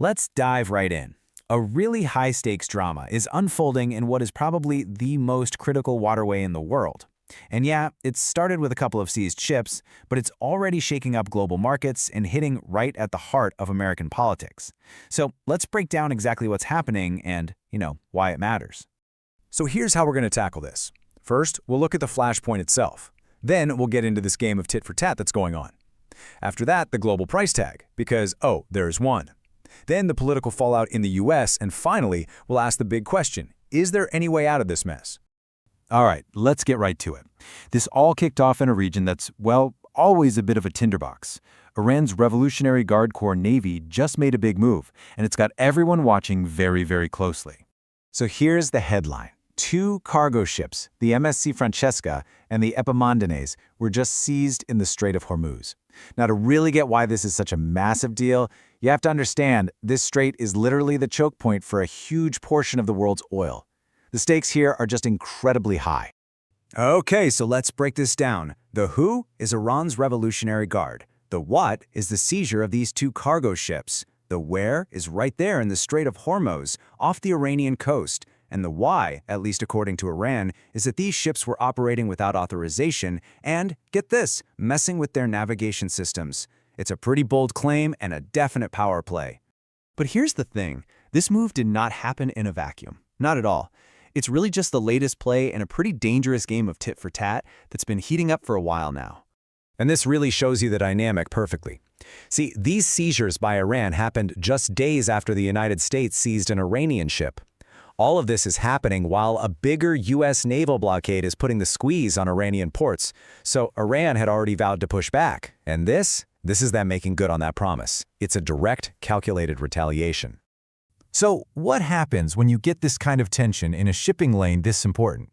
Let's dive right in. A really high-stakes drama is unfolding in what is probably the most critical waterway in the world. And yeah, it started with a couple of seized ships, but it's already shaking up global markets and hitting right at the heart of American politics. So let's break down exactly what's happening and, why it matters. So here's how we're going to tackle this. First, we'll look at the flashpoint itself. Then we'll get into this game of tit for tat that's going on. After that, the global price tag, because, there's one. Then the political fallout in the US, and finally, we'll ask the big question, is there any way out of this mess? All right, let's get right to it. This all kicked off in a region that's, always a bit of a tinderbox. Iran's Revolutionary Guard Corps Navy just made a big move, and it's got everyone watching very, very closely. So here's the headline. 2 cargo ships, the MSC Francesca and the Epaminondas, were just seized in the Strait of Hormuz. Now, to really get why this is such a massive deal, you have to understand this strait is literally the choke point for a huge portion of the world's oil. The stakes here are just incredibly high. Okay, so let's break this down. The who is Iran's Revolutionary Guard. The what is the seizure of these 2 cargo ships. The where is right there in the Strait of Hormuz, off the Iranian coast. And the why, at least according to Iran, is that these ships were operating without authorization and, get this, messing with their navigation systems. It's a pretty bold claim and a definite power play. But here's the thing. This move did not happen in a vacuum. Not at all. It's really just the latest play in a pretty dangerous game of tit for tat that's been heating up for a while now. And this really shows you the dynamic perfectly. See, these seizures by Iran happened just days after the United States seized an Iranian ship. All of this is happening while a bigger U.S. naval blockade is putting the squeeze on Iranian ports. So Iran had already vowed to push back. And this is them making good on that promise. It's a direct, calculated retaliation. So what happens when you get this kind of tension in a shipping lane this important?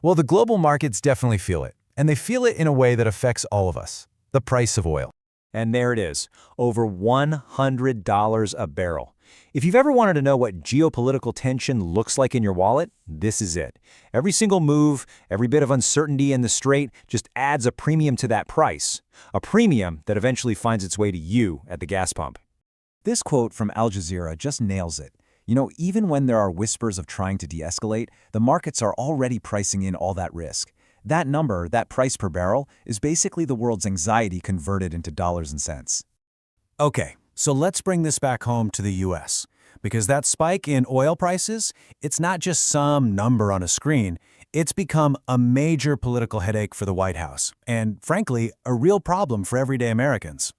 Well, the global markets definitely feel it, and they feel it in a way that affects all of us, the price of oil. And there it is, over $100 a barrel. If you've ever wanted to know what geopolitical tension looks like in your wallet, this is it. Every single move, every bit of uncertainty in the strait just adds a premium to that price. A premium that eventually finds its way to you at the gas pump. This quote from Al Jazeera just nails it. Even when there are whispers of trying to de-escalate, the markets are already pricing in all that risk. That number, that price per barrel, is basically the world's anxiety converted into dollars and cents. Okay, so let's bring this back home to the US. Because that spike in oil prices, it's not just some number on a screen. It's become a major political headache for the White House, and frankly, a real problem for everyday Americans.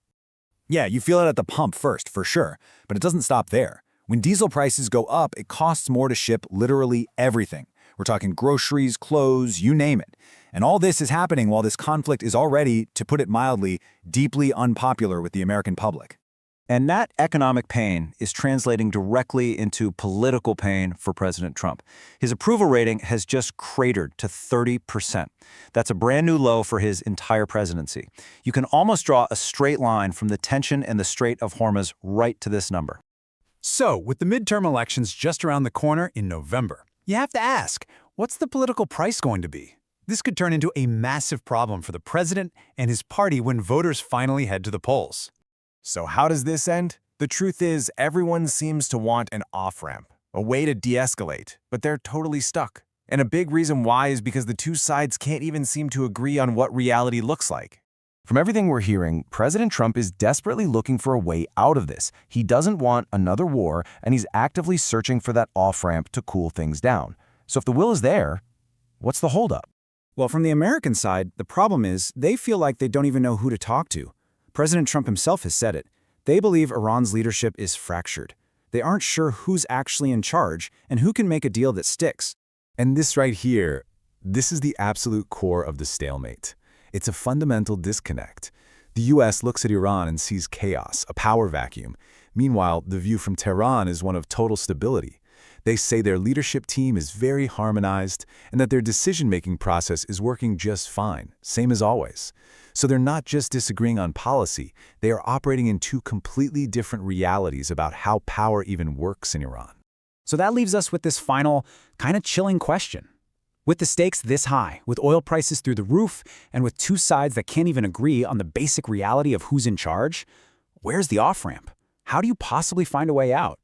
Yeah, you feel it at the pump first, for sure, but it doesn't stop there. When diesel prices go up, it costs more to ship literally everything. We're talking groceries, clothes, you name it. And all this is happening while this conflict is already, to put it mildly, deeply unpopular with the American public. And that economic pain is translating directly into political pain for President Trump. His approval rating has just cratered to 30%. That's a brand new low for his entire presidency. You can almost draw a straight line from the tension in the Strait of Hormuz right to this number. So, with the midterm elections just around the corner in November, you have to ask, what's the political price going to be? This could turn into a massive problem for the president and his party when voters finally head to the polls. So how does this end? The truth is, everyone seems to want an off-ramp, a way to de-escalate, but they're totally stuck. And a big reason why is because the two sides can't even seem to agree on what reality looks like. From everything we're hearing, President Trump is desperately looking for a way out of this. He doesn't want another war, and he's actively searching for that off-ramp to cool things down. So if the will is there, what's the holdup? Well, from the American side, the problem is they feel like they don't even know who to talk to. President Trump himself has said it. They believe Iran's leadership is fractured. They aren't sure who's actually in charge and who can make a deal that sticks. And this right here, this is the absolute core of the stalemate. It's a fundamental disconnect. The US looks at Iran and sees chaos, a power vacuum. Meanwhile, the view from Tehran is one of total stability. They say their leadership team is very harmonized and that their decision-making process is working just fine, same as always. So they're not just disagreeing on policy, they are operating in 2 completely different realities about how power even works in Iran. So that leaves us with this final, kind of chilling question. With the stakes this high, with oil prices through the roof, and with 2 sides that can't even agree on the basic reality of who's in charge, where's the off-ramp? How do you possibly find a way out?